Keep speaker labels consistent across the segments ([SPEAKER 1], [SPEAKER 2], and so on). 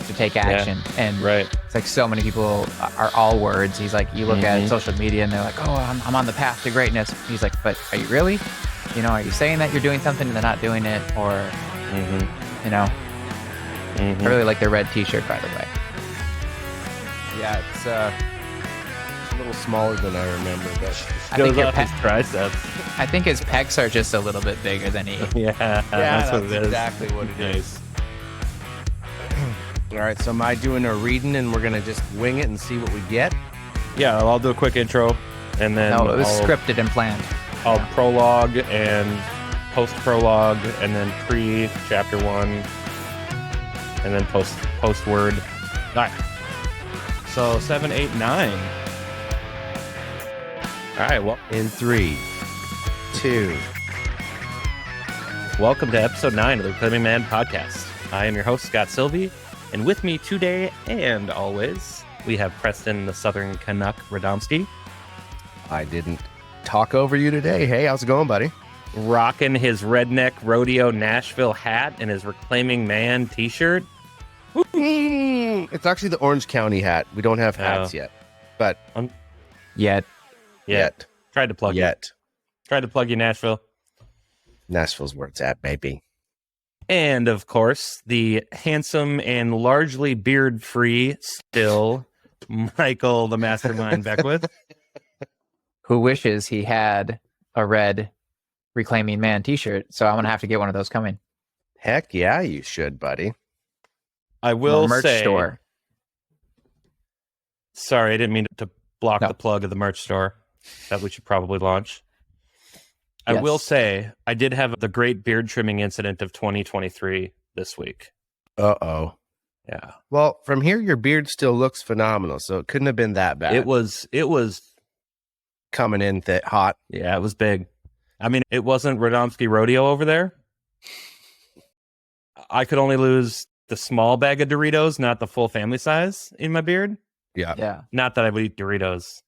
[SPEAKER 1] to take action. And
[SPEAKER 2] Right.
[SPEAKER 1] it's like so many people are all words. He's like, you look at social media and they're like, oh, I'm on the path to greatness. He's like, but are you really? You know, are you saying that you're doing something and they're not doing it? Or, you know, I really like the red t-shirt, by the way.
[SPEAKER 3] Yeah, it's a little smaller than I remember, but
[SPEAKER 1] I think,
[SPEAKER 2] Shows off his triceps.
[SPEAKER 1] I think his pecs are just a little bit bigger than he.
[SPEAKER 2] Yeah, that's what it is.
[SPEAKER 3] exactly what it is.
[SPEAKER 2] Nice.
[SPEAKER 3] All right, so am I doing a reading and we're going to just wing it and see what we get?
[SPEAKER 2] Yeah, I'll do a quick intro, and then
[SPEAKER 1] No, it was
[SPEAKER 2] I'll
[SPEAKER 1] scripted and planned.
[SPEAKER 2] prologue and post-prologue, and then pre-chapter 1, and then post-word. All right. So 7, 8, 9. All right, well,
[SPEAKER 3] In 3, 2.
[SPEAKER 2] welcome to episode 9 of the Reclaiming Man podcast. I am your host, Scott Sylvie, and with me today and always, we have Preston, the Southern Canuck Radomski,
[SPEAKER 3] I didn't talk over you today. Hey, how's it going, buddy?
[SPEAKER 2] rocking his redneck rodeo Nashville hat and his Reclaiming Man t-shirt.
[SPEAKER 3] It's actually the Orange County hat. We don't have hats yet, but
[SPEAKER 1] Yet.
[SPEAKER 3] yet.
[SPEAKER 2] Tried to plug you. Tried to plug you, Nashville.
[SPEAKER 3] Nashville's where it's at, baby.
[SPEAKER 2] And of course, the handsome and largely beard-free still Michael, the Mastermind Beckwith.
[SPEAKER 1] Who wishes he had a red Reclaiming Man t-shirt. So I'm going to have to get one of those coming.
[SPEAKER 3] Heck yeah, you should, buddy.
[SPEAKER 2] I will
[SPEAKER 1] Merch
[SPEAKER 2] say,
[SPEAKER 1] store.
[SPEAKER 2] sorry, I didn't mean to block
[SPEAKER 1] No.
[SPEAKER 2] the plug of the merch store that we should probably launch. I
[SPEAKER 1] Yes.
[SPEAKER 2] will say, I did have the great beard trimming incident of 2023 this week.
[SPEAKER 3] Uh-oh.
[SPEAKER 2] Yeah.
[SPEAKER 3] Well, from here, your beard still looks phenomenal, so it couldn't have been that bad.
[SPEAKER 2] It was,
[SPEAKER 3] coming in hot.
[SPEAKER 2] yeah, it was big. I mean, it wasn't Radomski Rodeo over there. I could only lose the small bag of Doritos, not the full family size in my beard.
[SPEAKER 3] Yeah.
[SPEAKER 1] Yeah.
[SPEAKER 2] Not that I would eat Doritos,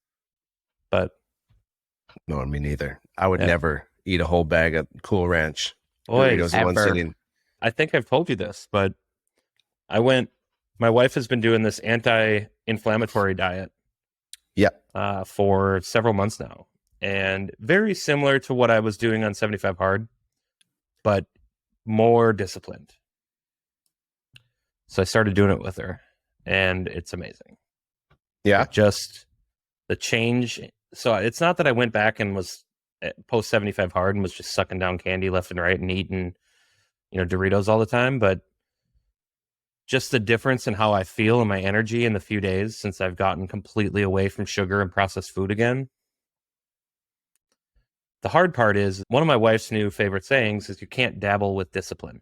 [SPEAKER 2] but
[SPEAKER 3] No, me neither. I would
[SPEAKER 2] Yeah.
[SPEAKER 3] never eat a whole bag of Cool Ranch
[SPEAKER 2] boy,
[SPEAKER 3] Doritos in one
[SPEAKER 1] ever.
[SPEAKER 3] sitting.
[SPEAKER 2] I think I've told you this, but my wife has been doing this anti-inflammatory diet
[SPEAKER 3] Yep.
[SPEAKER 2] for several months now. And very similar to what I was doing on 75 Hard, but more disciplined. So I started doing it with her, and it's amazing.
[SPEAKER 3] Yeah.
[SPEAKER 2] Just the change. So it's not that I went back and was post 75 Hard and was just sucking down candy left and right and eating, Doritos all the time, but just the difference in how I feel and my energy in the few days since I've gotten completely away from sugar and processed food again. The hard part is one of my wife's new favorite sayings is you can't dabble with discipline.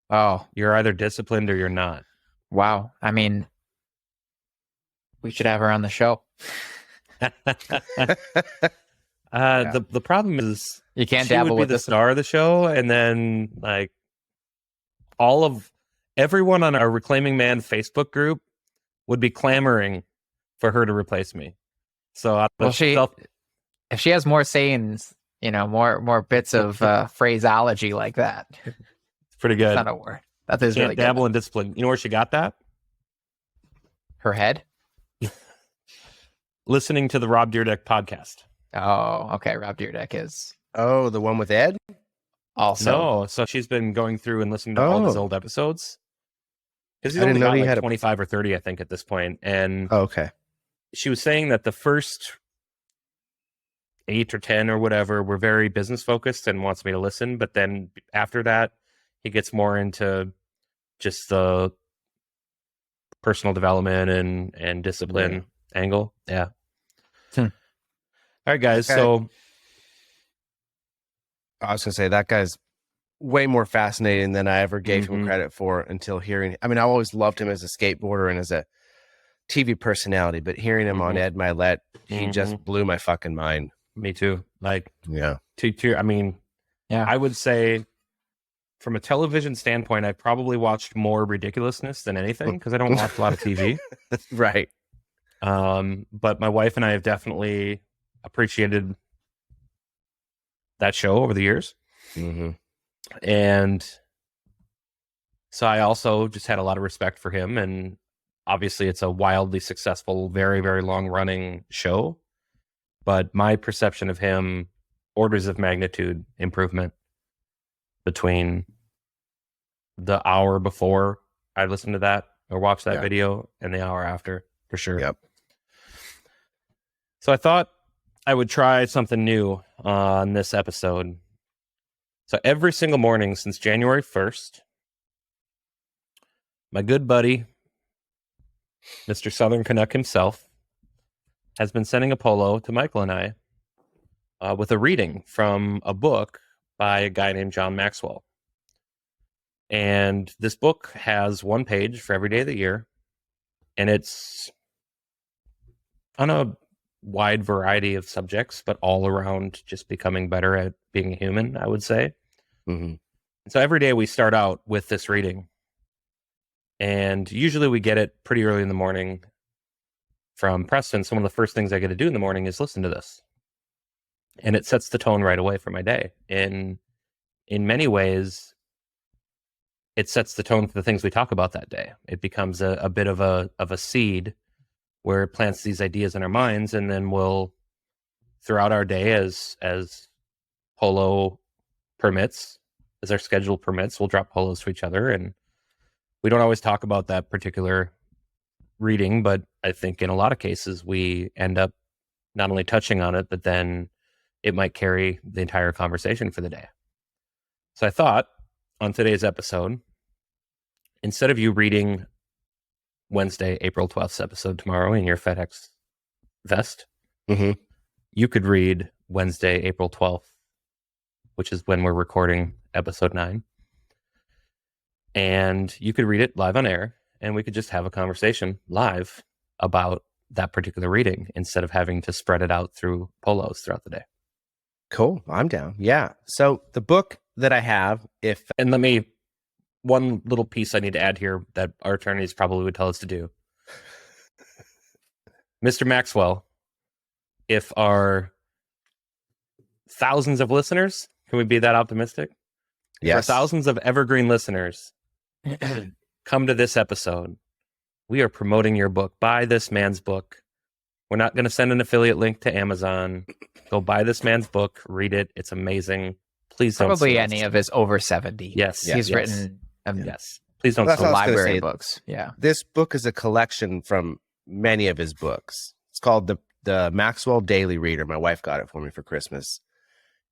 [SPEAKER 1] Oh,
[SPEAKER 2] You're either disciplined or you're not.
[SPEAKER 1] wow. I mean, we should have her on the show.
[SPEAKER 2] The problem is
[SPEAKER 1] You can't
[SPEAKER 2] she
[SPEAKER 1] dabble
[SPEAKER 2] would be
[SPEAKER 1] with
[SPEAKER 2] the
[SPEAKER 1] this.
[SPEAKER 2] star of the show, and then like everyone on our Reclaiming Man Facebook group would be clamoring for her to replace me. So
[SPEAKER 1] Well, if she has more sayings, more bits of phraseology like that,
[SPEAKER 2] it's pretty
[SPEAKER 1] it's
[SPEAKER 2] good.
[SPEAKER 1] not a word. That is
[SPEAKER 2] Can't
[SPEAKER 1] really
[SPEAKER 2] dabble
[SPEAKER 1] good.
[SPEAKER 2] in discipline. You know where she got that?
[SPEAKER 1] Her head.
[SPEAKER 2] Listening to the Rob Dyrdek podcast.
[SPEAKER 1] Oh, okay. Rob Dyrdek is
[SPEAKER 3] Oh, the one with Ed?
[SPEAKER 1] also.
[SPEAKER 2] No, so she's been going through and listening to all his
[SPEAKER 3] Oh.
[SPEAKER 2] old episodes. Because he's
[SPEAKER 3] I didn't
[SPEAKER 2] only
[SPEAKER 3] know
[SPEAKER 2] got
[SPEAKER 3] he
[SPEAKER 2] like
[SPEAKER 3] had a-
[SPEAKER 2] 25 or 30, I think, at this point. And
[SPEAKER 3] Oh, okay.
[SPEAKER 2] she was saying that the first 8 or 10 or whatever were very business focused and wants me to listen. But then after that, he gets more into just the personal development and discipline angle. Yeah.
[SPEAKER 1] Hmm.
[SPEAKER 2] All right, guys.
[SPEAKER 3] Okay.
[SPEAKER 2] So
[SPEAKER 3] I was going to say, that guy's way more fascinating than I ever gave him
[SPEAKER 2] Mhm.
[SPEAKER 3] credit for until hearing. I mean, I always loved him as a skateboarder and as a TV personality, but hearing him on
[SPEAKER 2] Mhm.
[SPEAKER 3] Ed Milet, he just blew my fucking mind.
[SPEAKER 2] me too. Like,
[SPEAKER 3] Yeah.
[SPEAKER 2] I mean,
[SPEAKER 1] Yeah.
[SPEAKER 2] I would say from a television standpoint, I probably watched more ridiculousness than anything because I don't watch a lot of TV.
[SPEAKER 3] Right.
[SPEAKER 2] But my wife and I have definitely appreciated that show over the years.
[SPEAKER 3] Mm-hmm.
[SPEAKER 2] And So I also just had a lot of respect for him, and obviously it's a wildly successful, very, very long running show. But my perception of him, orders of magnitude improvement between the hour before I listened to that or watched that video and the hour after, for sure.
[SPEAKER 3] Yep.
[SPEAKER 2] So I thought I would try something new on this episode. So every single morning since January 1st, my good buddy, Mr. Southern Canuck himself, has been sending a polo to Michael and I with a reading from a book by a guy named John Maxwell. And this book has one page for every day of the year, and it's on a wide variety of subjects, but all around just becoming better at being a human, I would say.
[SPEAKER 3] Mm-hmm.
[SPEAKER 2] So every day we start out with this reading, and usually we get it pretty early in the morning from Preston. So one of the first things I get to do in the morning is listen to this, and it sets the tone right away for my day. In many ways, it sets the tone for the things we talk about that day. It becomes a bit of a seed where it plants these ideas in our minds, and then we'll, throughout our day, as polo permits, as our schedule permits, we'll drop polos to each other. And we don't always talk about that particular reading, but I think in a lot of cases we end up not only touching on it, but then it might carry the entire conversation for the day. So I thought on today's episode, instead of you reading Wednesday, April 12th episode tomorrow in your FedEx vest,
[SPEAKER 3] Mm-hmm.
[SPEAKER 2] you could read Wednesday, April 12th, which is when we're recording episode 9. And you could read it live on air, and we could just have a conversation live about that particular reading instead of having to spread it out through polos throughout the day.
[SPEAKER 3] Cool. I'm down. Yeah. So the book that I have,
[SPEAKER 2] And one little piece I need to add here that our attorneys probably would tell us to do. Mr. Maxwell, if our thousands of listeners, can we be that optimistic?
[SPEAKER 3] yes,
[SPEAKER 2] For thousands of evergreen listeners come to this episode, we are promoting your book. Buy this man's book. We're not going to send an affiliate link to Amazon. Go buy this man's book. Read it. It's amazing. Please don't.
[SPEAKER 1] Probably any of his over 70.
[SPEAKER 2] Yes.
[SPEAKER 1] He's
[SPEAKER 2] yes.
[SPEAKER 1] written
[SPEAKER 2] Yes. Please don't.
[SPEAKER 3] That's
[SPEAKER 2] sell
[SPEAKER 3] what I was gonna
[SPEAKER 1] library
[SPEAKER 3] say.
[SPEAKER 1] books. Yeah.
[SPEAKER 3] this book is a collection from many of his books. It's called the Maxwell Daily Reader. My wife got it for me for Christmas,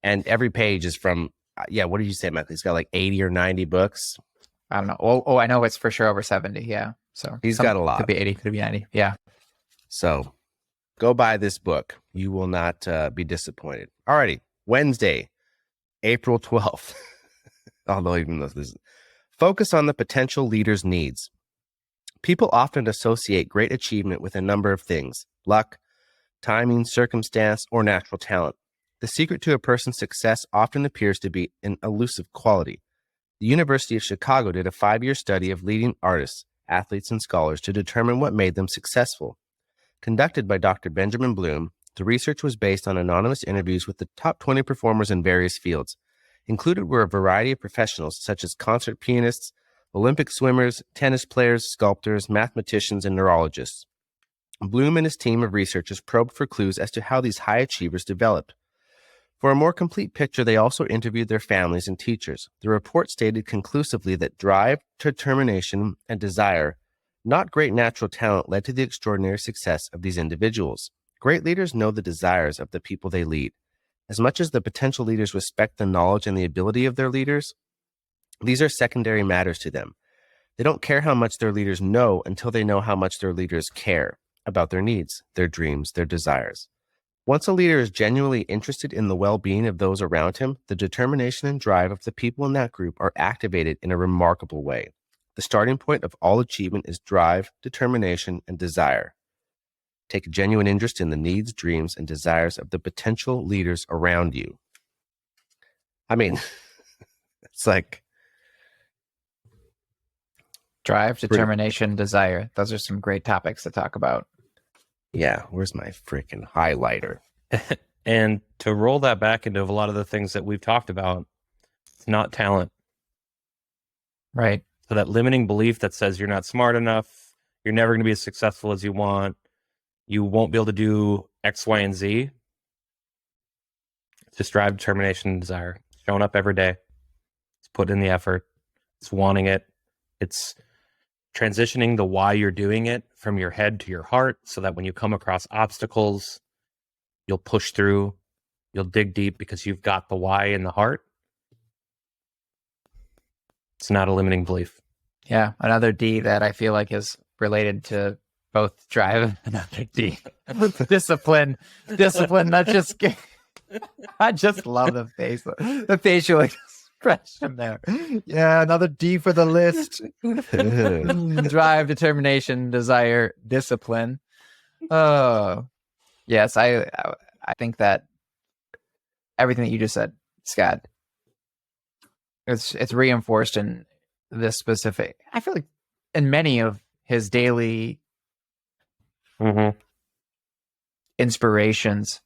[SPEAKER 3] and every page is from what did you say, Michael? He's got like 80 or 90 books.
[SPEAKER 1] I don't know. Oh, I know it's for sure over 70. Yeah. So
[SPEAKER 3] He's got a lot.
[SPEAKER 1] Could be 80, could be 90. Yeah.
[SPEAKER 3] So go buy this book. You will not be disappointed. Alrighty. Wednesday, April 12th. Although even though this is focus on the potential leader's needs. People often associate great achievement with a number of things: luck, timing, circumstance, or natural talent. The secret to a person's success often appears to be an elusive quality. The University of Chicago did a 5-year study of leading artists, athletes, and scholars to determine what made them successful. Conducted by Dr. Benjamin Bloom, the research was based on anonymous interviews with the top 20 performers in various fields. Included were a variety of professionals such as concert pianists, Olympic swimmers, tennis players, sculptors, mathematicians, and neurologists. Bloom and his team of researchers probed for clues as to how these high achievers developed. For a more complete picture, they also interviewed their families and teachers. The report stated conclusively that drive, determination, and desire, not great natural talent, led to the extraordinary success of these individuals. Great leaders know the desires of the people they lead. As much as the potential leaders respect the knowledge and the ability of their leaders, these are secondary matters to them. They don't care how much their leaders know until they know how much their leaders care about their needs, their dreams, their desires. Once a leader is genuinely interested in the well-being of those around him, the determination and drive of the people in that group are activated in a remarkable way. The starting point of all achievement is drive, determination, and desire. Take a genuine interest in the needs, dreams, and desires of the potential leaders around you. I mean, it's like
[SPEAKER 1] Drive, determination, desire. Those are some great topics to talk about.
[SPEAKER 3] yeah, where's my freaking highlighter?
[SPEAKER 2] And to roll that back into a lot of the things that we've talked about, it's not talent.
[SPEAKER 1] Right.
[SPEAKER 2] So that limiting belief that says you're not smart enough, you're never going to be as successful as you want, you won't be able to do X, Y, and Z. It's just drive, determination, and desire. Showing up every day. It's putting in the effort. It's wanting it. It's transitioning the why you're doing it from your head to your heart so that when you come across obstacles, you'll push through, you'll dig deep because you've got the why in the heart. It's not a limiting belief.
[SPEAKER 1] Yeah, another D that I feel like is related to both drive and another D. Discipline. Not just I just love the facial expression there. Yeah, another D for the list. Drive, determination, desire, discipline. Oh, yes, I think that everything that you just said, Scott, it's reinforced in this specific. I feel like in many of his daily inspirations,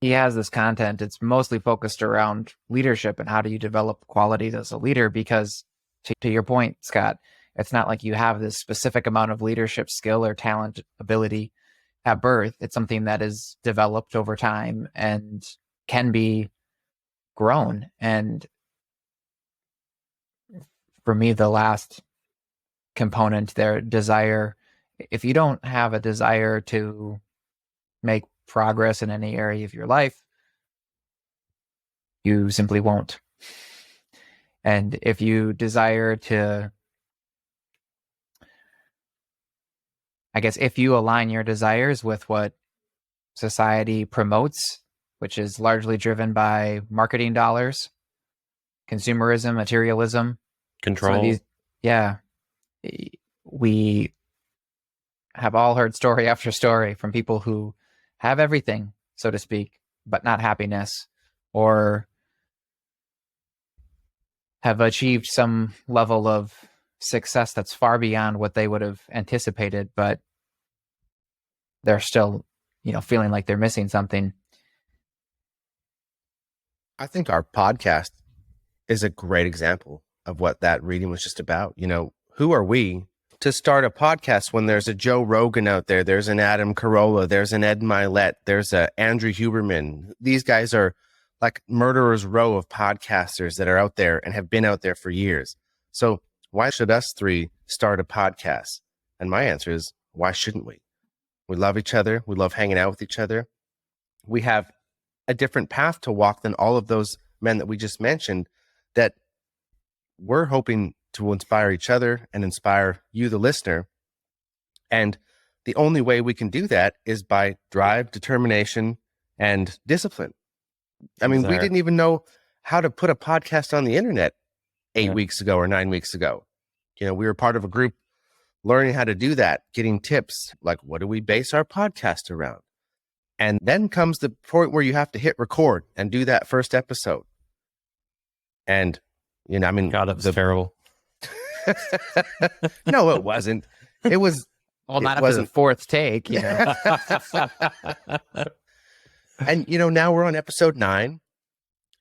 [SPEAKER 1] he has this content. It's mostly focused around leadership and how do you develop qualities as a leader, because to your point, Scott, it's not like you have this specific amount of leadership skill or talent, ability at birth. It's something that is developed over time and can be grown. And for me, the last component there, desire. If you don't have a desire to make progress in any area of your life, you simply won't. And if you desire to, I guess, if you align your desires with what society promotes, which is largely driven by marketing dollars, consumerism, materialism,
[SPEAKER 2] control.
[SPEAKER 1] We have all heard story after story from people who have everything, so to speak, but not happiness, or have achieved some level of success that's far beyond what they would have anticipated, but they're still, feeling like they're missing something.
[SPEAKER 3] I think our podcast is a great example of what that reading was just about. Who are we to start a podcast when there's a Joe Rogan out there, there's an Adam Carolla, there's an Ed Milet, there's a Andrew Huberman. These guys are like murderer's row of podcasters that are out there and have been out there for years. So why should us three start a podcast? And my answer is, why shouldn't we? We love each other. We love hanging out with each other. We have a different path to walk than all of those men that we just mentioned, that we're hoping to inspire each other and inspire you, the listener. And the only way we can do that is by drive, determination, and discipline. I mean, we didn't even know how to put a podcast on the internet 8 weeks ago or 9 weeks ago. We were part of a group learning how to do that, getting tips, like, what do we base our podcast around? And then comes the point where you have to hit record and do that first episode. And,
[SPEAKER 2] God, that was terrible.
[SPEAKER 3] No, it wasn't. It was.
[SPEAKER 1] Well, not up to the fourth take,
[SPEAKER 3] And, now we're on episode 9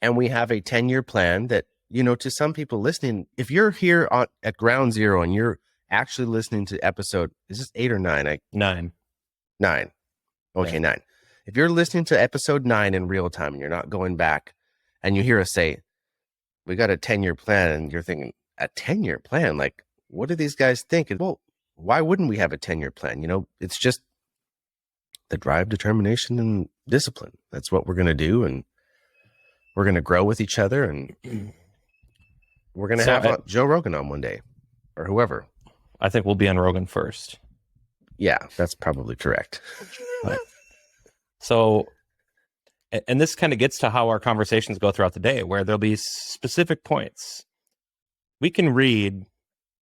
[SPEAKER 3] and we have a 10-year plan that, to some people listening, if you're here at ground zero and you're actually listening to episode, is this 8 or 9?
[SPEAKER 2] 9.
[SPEAKER 3] 9. Okay, yeah. 9. If you're listening to episode 9 in real time and you're not going back and you hear us say, we got a 10-year plan, and you're thinking, a 10-year plan? Like, what do these guys think? And, well, why wouldn't we have a 10-year plan? It's just the drive, determination, and discipline. That's what we're going to do. And we're going to grow with each other. And we're going to have Joe Rogan on one day, or whoever.
[SPEAKER 2] I think we'll be on Rogan first.
[SPEAKER 3] Yeah, that's probably correct.
[SPEAKER 2] Right. So, and this kind of gets to how our conversations go throughout the day, where there'll be specific points. We can read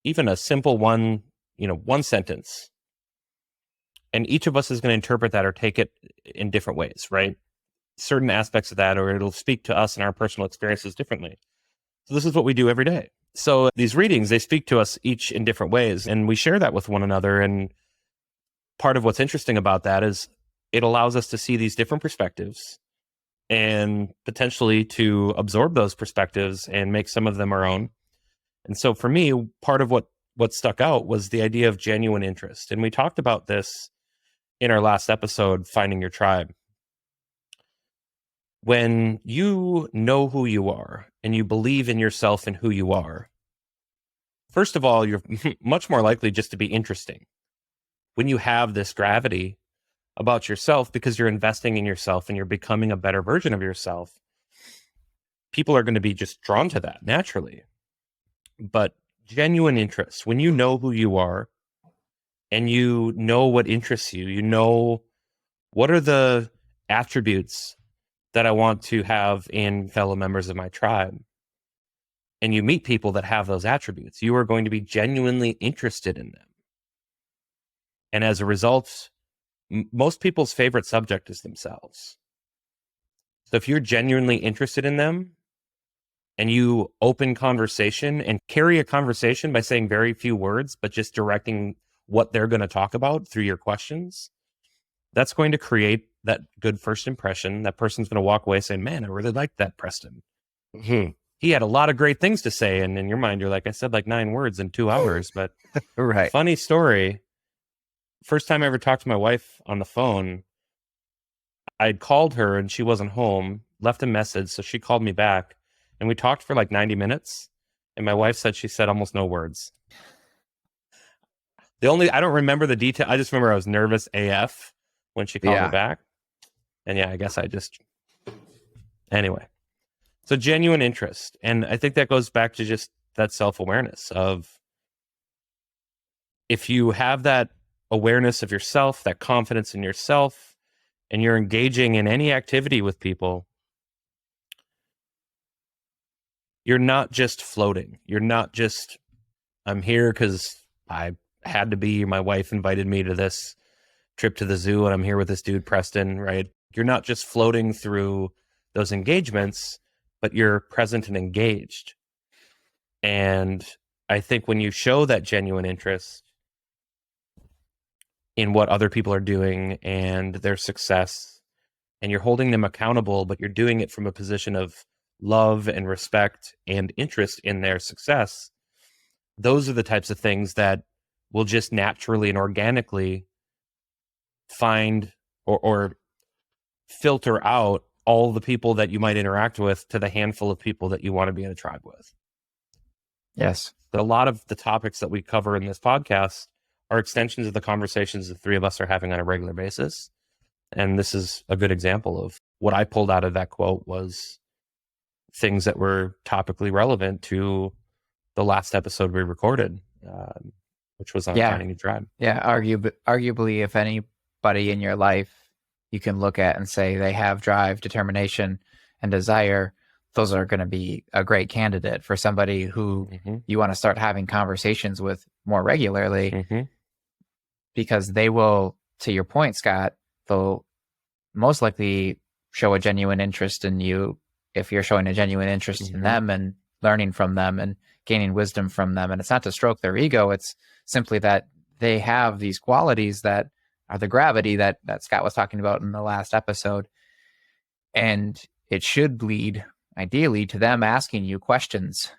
[SPEAKER 2] even a simple one sentence, and each of us is going to interpret that or take it in different ways, right? Certain aspects of that, or it'll speak to us and our personal experiences differently. So this is what we do every day. So these readings, they speak to us each in different ways, and we share that with one another. And part of what's interesting about that is it allows us to see these different perspectives and potentially to absorb those perspectives and make some of them our own, And so for me, part of what stuck out was the idea of genuine interest. And we talked about this in our last episode, Finding Your Tribe. When you know who you are and you believe in yourself and who you are, first of all, you're much more likely just to be interesting. When you have this gravity about yourself because you're investing in yourself and you're becoming a better version of yourself, people are going to be just drawn to that naturally. But genuine interest, when you know who you are and you know what interests you, you know what are the attributes that I want to have in fellow members of my tribe, and you meet people that have those attributes, you are going to be genuinely interested in them. And as a result, most people's favorite subject is themselves. So if you're genuinely interested in them and you open conversation and carry a conversation by saying very few words, but just directing what they're going to talk about through your questions, that's going to create that good first impression. That person's going to walk away saying, man, I really liked that Preston.
[SPEAKER 3] Mhm.
[SPEAKER 2] He had a lot of great things to say. And in your mind, you're like, I said like 9 words in 2 hours. But
[SPEAKER 3] Right.
[SPEAKER 2] funny story. First time I ever talked to my wife on the phone, I'd called her and she wasn't home, left a message. So she called me back and we talked for like 90 minutes. And my wife said she said almost no words. I don't remember the detail. I just remember I was nervous AF when she called me back. And yeah, I guess anyway. So genuine interest. And I think that goes back to just that self-awareness of, if you have that awareness of yourself, that confidence in yourself, and you're engaging in any activity with people, you're not just floating. You're not just, I'm here because I had to be, my wife invited me to this trip to the zoo and I'm here with this dude, Preston, right? You're not just floating through those engagements, but you're present and engaged. And I think when you show that genuine interest in what other people are doing and their success, and you're holding them accountable, but you're doing it from a position of love and respect and interest in their success, those are the types of things that will just naturally and organically find or filter out all the people that you might interact with to the handful of people that you want to be in a tribe with.
[SPEAKER 1] Yes.
[SPEAKER 2] A lot of the topics that we cover in this podcast are extensions of the conversations the three of us are having on a regular basis. And this is a good example of what I pulled out of that quote was things that were topically relevant to the last episode we recorded, which was on Finding a Tribe.
[SPEAKER 1] Yeah, arguably, if anybody in your life you can look at and say they have drive, determination, and desire, those are going to be a great candidate for somebody who you want to start having conversations with more regularly, because they will, to your point, Scott, they'll most likely show a genuine interest in you if you're showing a genuine interest in them and learning from them and gaining wisdom from them. And it's not to stroke their ego. It's simply that they have these qualities that are the gravity that Scott was talking about in the last episode. And it should lead, ideally, to them asking you questions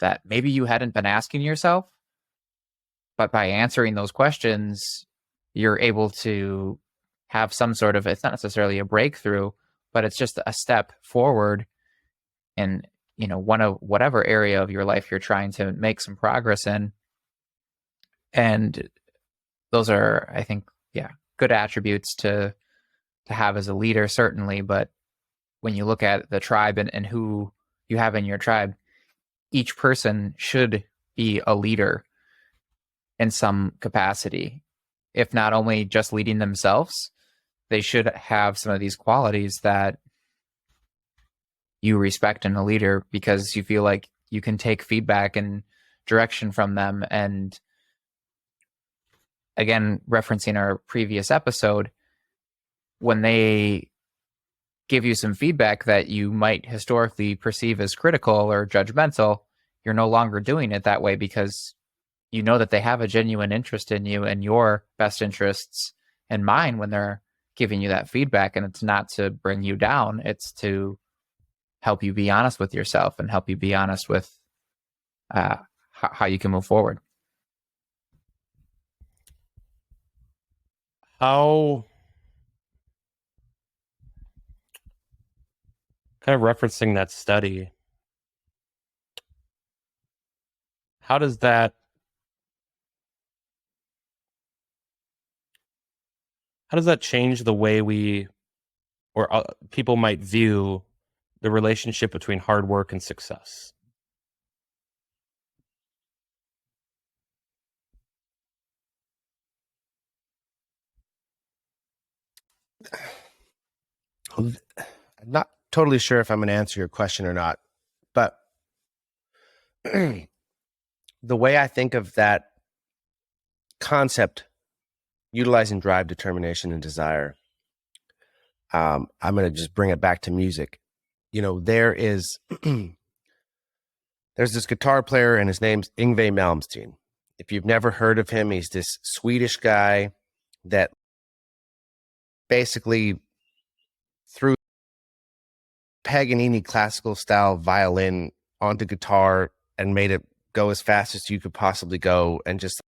[SPEAKER 1] that maybe you hadn't been asking yourself. But by answering those questions, you're able to have some sort of, it's not necessarily a breakthrough, but it's just a step forward in, whatever area of your life you're trying to make some progress in. And those are, I think, good attributes to have as a leader, certainly. But when you look at the tribe and who you have in your tribe, each person should be a leader in some capacity. If not only just leading themselves, they should have some of these qualities that you respect in a leader, because you feel like you can take feedback and direction from them. And again, referencing our previous episode, when they give you some feedback that you might historically perceive as critical or judgmental, you're no longer doing it that way, because you know that they have a genuine interest in you and your best interests in mind when they're giving you that feedback. And it's not to bring you down. It's to help you be honest with yourself and help you be honest with how you can move forward.
[SPEAKER 2] How, kind of referencing that study, how does that change the way we, or people might view the relationship between hard work and success?
[SPEAKER 3] I'm not totally sure if I'm going to answer your question or not, but the way I think of that concept, utilizing drive, determination, and desire, I'm going to just bring it back to music. There's this guitar player, and his name's Yngwie Malmsteen. If you've never heard of him, he's this Swedish guy that basically threw Paganini classical style violin onto guitar and made it go as fast as you could possibly go, and just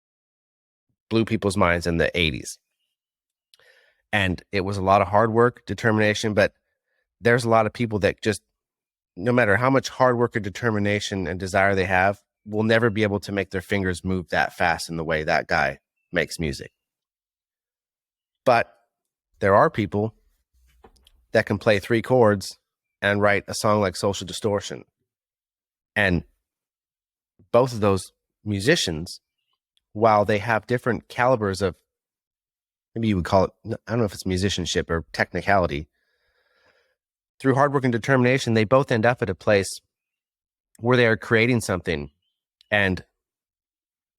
[SPEAKER 3] blew people's minds in the 80s. And it was a lot of hard work, determination, but there's a lot of people that just, no matter how much hard work or determination and desire they have, will never be able to make their fingers move that fast in the way that guy makes music. But there are people that can play 3 chords and write a song like Social Distortion. And both of those musicians, while they have different calibers of, maybe you would call it, I don't know if it's musicianship or technicality, through hard work and determination, they both end up at a place where they are creating something. And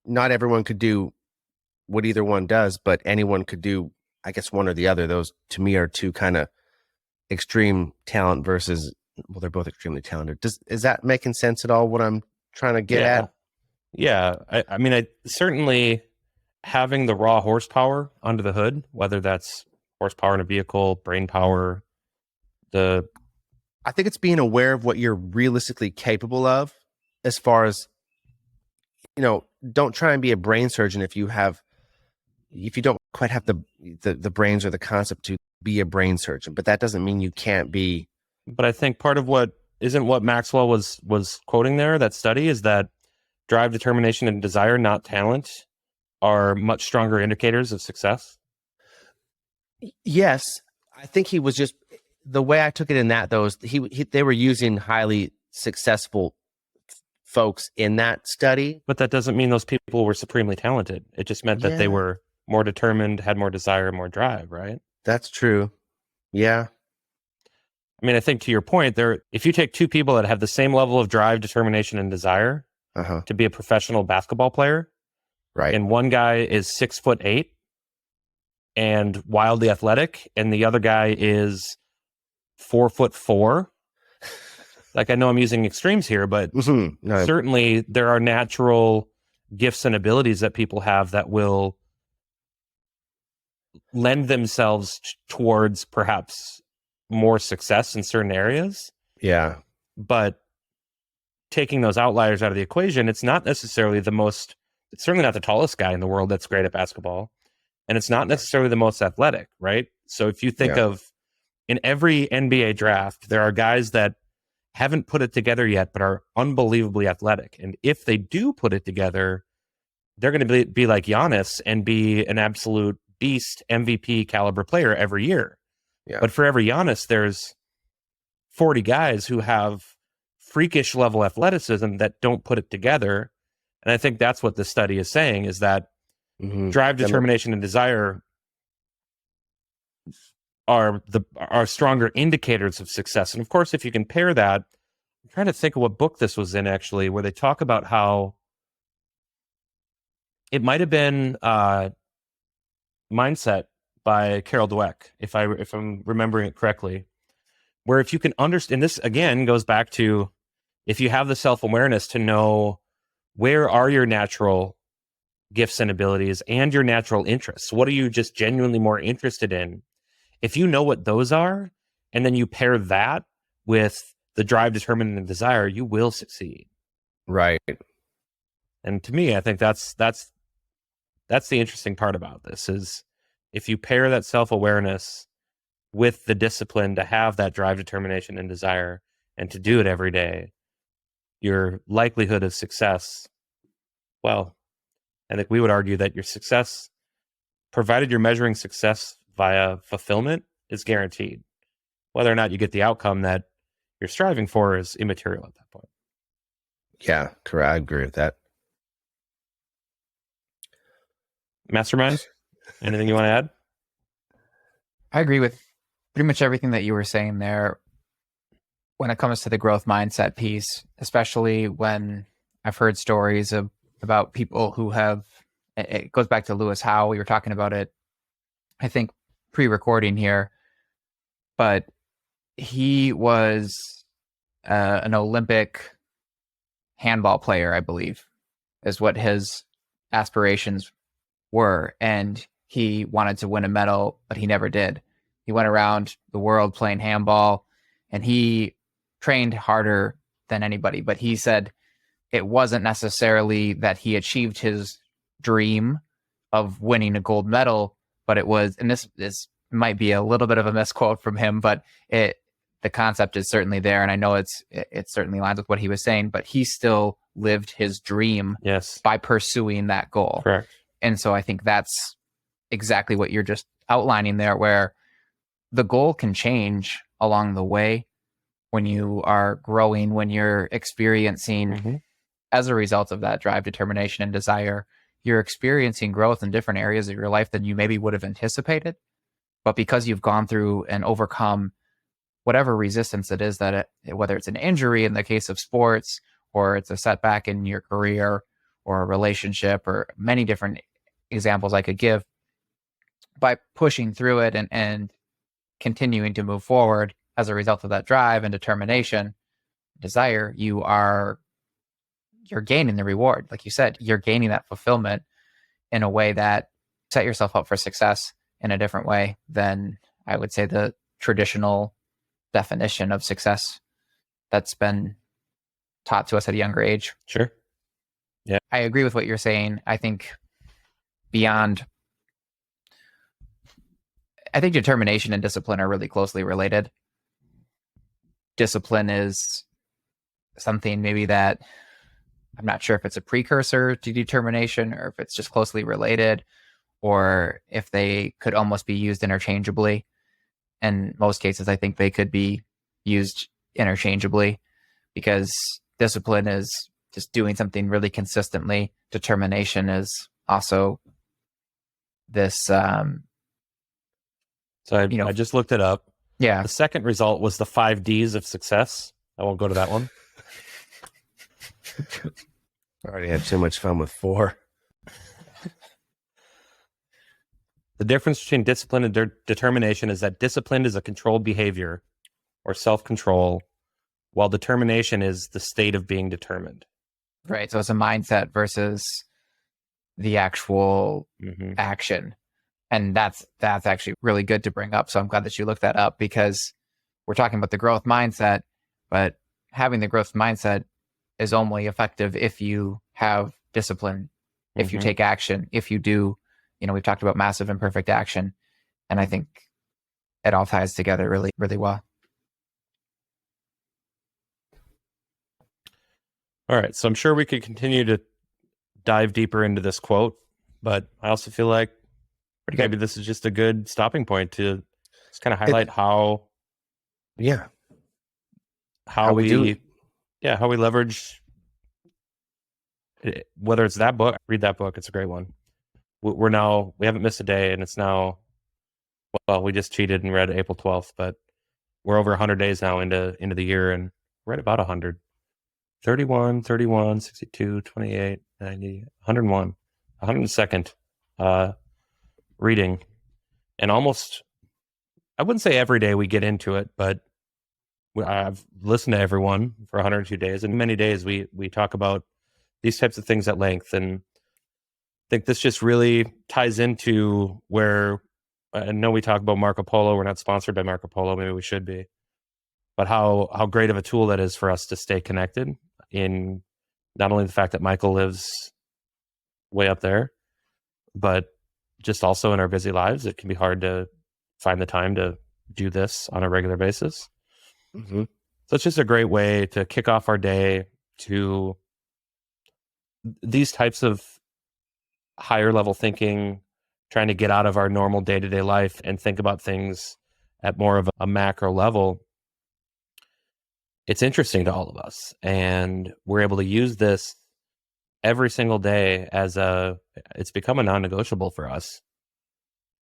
[SPEAKER 3] not everyone could do what either one does, but anyone could do, I guess, one or the other. Those, to me, are two kind of extreme talent versus, well, they're both extremely talented. Is that making sense at all, what I'm trying to get at?
[SPEAKER 2] Yeah. I mean, I certainly, having the raw horsepower under the hood, whether that's horsepower in a vehicle, brain power,
[SPEAKER 3] I think it's being aware of what you're realistically capable of, as far as, don't try and be a brain surgeon if you don't quite have the brains or the concept to be a brain surgeon, but that doesn't mean you can't be. But
[SPEAKER 2] I think part of what Maxwell was quoting there, that study, is that drive, determination, and desire, not talent, are much stronger indicators of success.
[SPEAKER 3] Yes. I think he was just, the way I took it in that, though, is they were using highly successful folks in that study.
[SPEAKER 2] But that doesn't mean those people were supremely talented. It just meant that they were more determined, had more desire, more drive, right?
[SPEAKER 3] That's true. Yeah.
[SPEAKER 2] I mean, I think to your point, if you take 2 people that have the same level of drive, determination, and desire to be a professional basketball player,
[SPEAKER 3] right,
[SPEAKER 2] and one guy is 6'8" and wildly athletic, and the other guy is 4'4". Like, I know I'm using extremes here, but certainly there are natural gifts and abilities that people have that will lend themselves towards perhaps more success in certain areas.
[SPEAKER 3] Yeah.
[SPEAKER 2] But taking those outliers out of the equation, it's not necessarily it's certainly not the tallest guy in the world that's great at basketball. And it's not necessarily the most athletic, right? So if you think of, in every NBA draft, there are guys that haven't put it together yet, but are unbelievably athletic. And if they do put it together, they're going to be like Giannis and be an absolute beast, MVP caliber player every year.
[SPEAKER 3] Yeah.
[SPEAKER 2] But for every Giannis, there's 40 guys who have freakish level athleticism that don't put it together. And I think that's what this study is saying, is that drive, determination, and desire are stronger indicators of success. And of course, if you compare that, I'm trying to think of what book this was in, actually, where they talk about how it might have been Mindset by Carol Dweck, if I'm remembering it correctly, where if you can understand, this again goes back to, if you have the self-awareness to know where are your natural gifts and abilities and your natural interests, what are you just genuinely more interested in? If you know what those are, and then you pair that with the drive, determination, and desire, you will succeed.
[SPEAKER 3] Right.
[SPEAKER 2] And to me, I think that's the interesting part about this is if you pair that self-awareness with the discipline to have that drive, determination, and desire, and to do it every day, your likelihood of success, well, I think we would argue that your success, provided you're measuring success via fulfillment, is guaranteed. Whether or not you get the outcome that you're striving for is immaterial at that point.
[SPEAKER 3] Yeah, correct. I agree with that.
[SPEAKER 2] Mastermind, anything you want to add?
[SPEAKER 1] I agree with pretty much everything that you were saying there when it comes to the growth mindset piece, especially when I've heard stories about people who have, it goes back to Lewis Howe. We were talking about it, I think, pre-recording here, but he was an Olympic handball player, I believe, is what his aspirations were. And he wanted to win a medal, but he never did. He went around the world playing handball, and he trained harder than anybody. But he said it wasn't necessarily that he achieved his dream of winning a gold medal, but it was, and this might be a little bit of a misquote from him, but the concept is certainly there. And I know it certainly lines with what he was saying, but he still lived his dream by pursuing that goal.
[SPEAKER 2] Correct.
[SPEAKER 1] And so I think that's exactly what you're just outlining there, where the goal can change along the way when you are growing, when you're experiencing, as a result of that drive, determination, and desire, you're experiencing growth in different areas of your life than you maybe would have anticipated. But because you've gone through and overcome whatever resistance it is, whether it's an injury in the case of sports, or it's a setback in your career or a relationship, or many different examples I could give, by pushing through it and continuing to move forward as a result of that drive and determination, desire, you're gaining the reward. Like you said, you're gaining that fulfillment in a way that set yourself up for success in a different way than, I would say, the traditional definition of success that's been taught to us at a younger age.
[SPEAKER 2] Sure. Yeah.
[SPEAKER 1] I agree with what you're saying. I think determination and discipline are really closely related. Discipline is something maybe that I'm not sure if it's a precursor to determination, or if it's just closely related, or if they could almost be used interchangeably. In most cases, I think they could be used interchangeably, because discipline is just doing something really consistently. Determination is also this. So
[SPEAKER 2] I just looked it up.
[SPEAKER 1] Yeah.
[SPEAKER 2] The second result was the 5 Ds of success. I won't go to that one.
[SPEAKER 3] I already had too much fun with 4.
[SPEAKER 2] The difference between discipline and determination is that discipline is a controlled behavior or self-control, while determination is the state of being determined.
[SPEAKER 1] Right. So it's a mindset versus the actual action. And that's actually really good to bring up. So I'm glad that you looked that up, because we're talking about the growth mindset, but having the growth mindset is only effective if you have discipline, if you take action, if you do, we've talked about massive imperfect action. And I think it all ties together really, really well.
[SPEAKER 2] All right. So I'm sure we could continue to dive deeper into this quote, but I also feel like maybe this is just a good stopping point to just kind of highlight how we leverage, whether it's that book, read that book. It's a great one. We haven't missed a day, and it's now, well, we just cheated and read April 12th, but we're over 100 days now into the year, and we're at about 100. 31, 31, 62, 28, 90, 101, 102nd reading. And almost, I wouldn't say every day we get into it, but I've listened to everyone for 102 days, and many days we talk about these types of things at length. And I think this just really ties into where, I know we talk about Marco Polo. We're not sponsored by Marco Polo. Maybe we should be. But how great of a tool that is for us to stay connected, in not only the fact that Michael lives way up there. But just also in our busy lives, it can be hard to find the time to do this on a regular basis.
[SPEAKER 3] Mm-hmm.
[SPEAKER 2] So it's just a great way to kick off our day, to these types of higher level thinking, trying to get out of our normal day-to-day life and think about things at more of a macro level. It's interesting to all of us, and we're able to use this every single day it's become a non-negotiable for us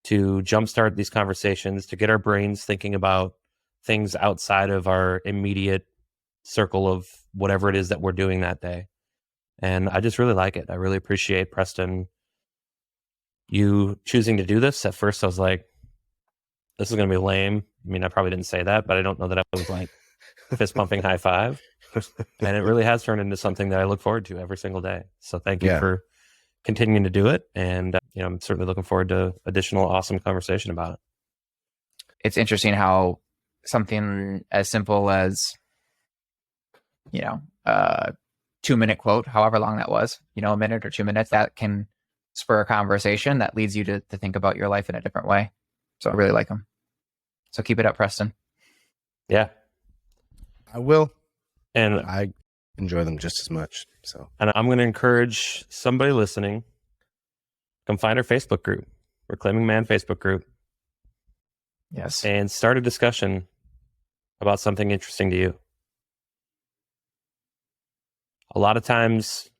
[SPEAKER 2] to jumpstart these conversations, to get our brains thinking about things outside of our immediate circle of whatever it is that we're doing that day. And I just really like it. I really appreciate, Preston, you choosing to do this. At first I was like, this is going to be lame. I mean, I probably didn't say that, but I don't know that I was like fist pumping high five. And it really has turned into something that I look forward to every single day. So thank you for continuing to do it. And I'm certainly looking forward to additional awesome conversation about it.
[SPEAKER 1] It's interesting how something as simple as, 2-minute quote, however long that was, a minute or 2 minutes, that can spur a conversation that leads you to think about your life in a different way. So I really like them. So keep it up, Preston.
[SPEAKER 2] Yeah,
[SPEAKER 3] I will.
[SPEAKER 2] And
[SPEAKER 3] I enjoy them just as much. So,
[SPEAKER 2] and I'm going to encourage somebody listening, come find our Facebook group, Reclaiming Man Facebook group.
[SPEAKER 1] Yes.
[SPEAKER 2] And start a discussion about something interesting to you. A lot of times,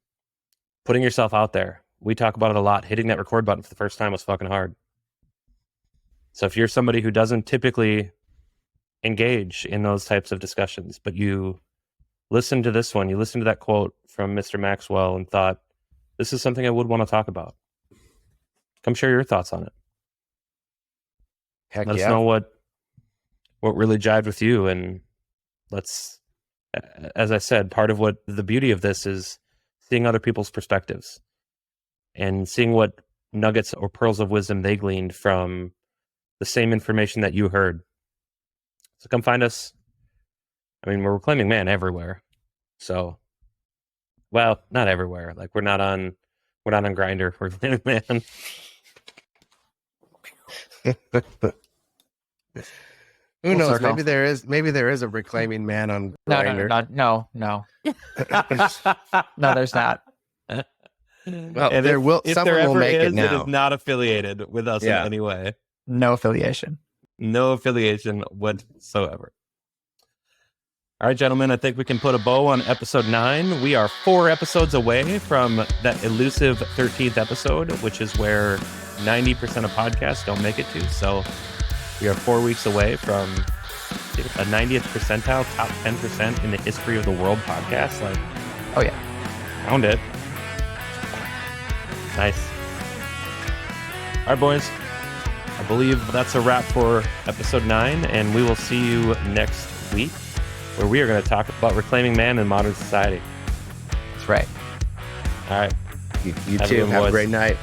[SPEAKER 2] putting yourself out there, we talk about it a lot. Hitting that record button for the first time was fucking hard. So if you're somebody who doesn't typically engage in those types of discussions, but you listen to this one, you listen to that quote from Mr. Maxwell and thought, this is something I would want to talk about, come share your thoughts on it.
[SPEAKER 3] heck
[SPEAKER 2] Let
[SPEAKER 3] yeah.
[SPEAKER 2] us know what really jived with you. And let's, as I said, part of what the beauty of this is seeing other people's perspectives and seeing what nuggets or pearls of wisdom they gleaned from the same information that you heard. So come find us. I mean, we're Reclaiming Man everywhere. So, well, not everywhere. Like we're not on Grindr. We're Reclaiming Man.
[SPEAKER 3] Who knows?
[SPEAKER 1] circle.
[SPEAKER 3] Maybe there is a Reclaiming Man on Grindr.
[SPEAKER 1] No. No, there's not.
[SPEAKER 3] Well,
[SPEAKER 2] And
[SPEAKER 3] there will.
[SPEAKER 2] if
[SPEAKER 3] Someone
[SPEAKER 2] there
[SPEAKER 3] will
[SPEAKER 2] ever
[SPEAKER 3] make
[SPEAKER 2] is,
[SPEAKER 3] it now.
[SPEAKER 2] is not affiliated with us
[SPEAKER 3] Yeah.
[SPEAKER 2] in any way.
[SPEAKER 1] No affiliation.
[SPEAKER 2] No affiliation whatsoever. All right, gentlemen, I think we can put a bow on episode 9. We are 4 episodes away from that elusive 13th episode, which is where 90% of podcasts don't make it to. So we are 4 weeks away from a 90th percentile, top 10% in the history of the world podcast. Like,
[SPEAKER 1] Oh yeah.
[SPEAKER 2] found it. Nice. All right, boys. I believe that's a wrap for episode 9, and we will see you next week, where we are going to talk about reclaiming man in modern society.
[SPEAKER 1] That's right.
[SPEAKER 3] You
[SPEAKER 2] All right.
[SPEAKER 3] too.
[SPEAKER 2] Have a good one,
[SPEAKER 3] Have a
[SPEAKER 2] boys.
[SPEAKER 3] great night.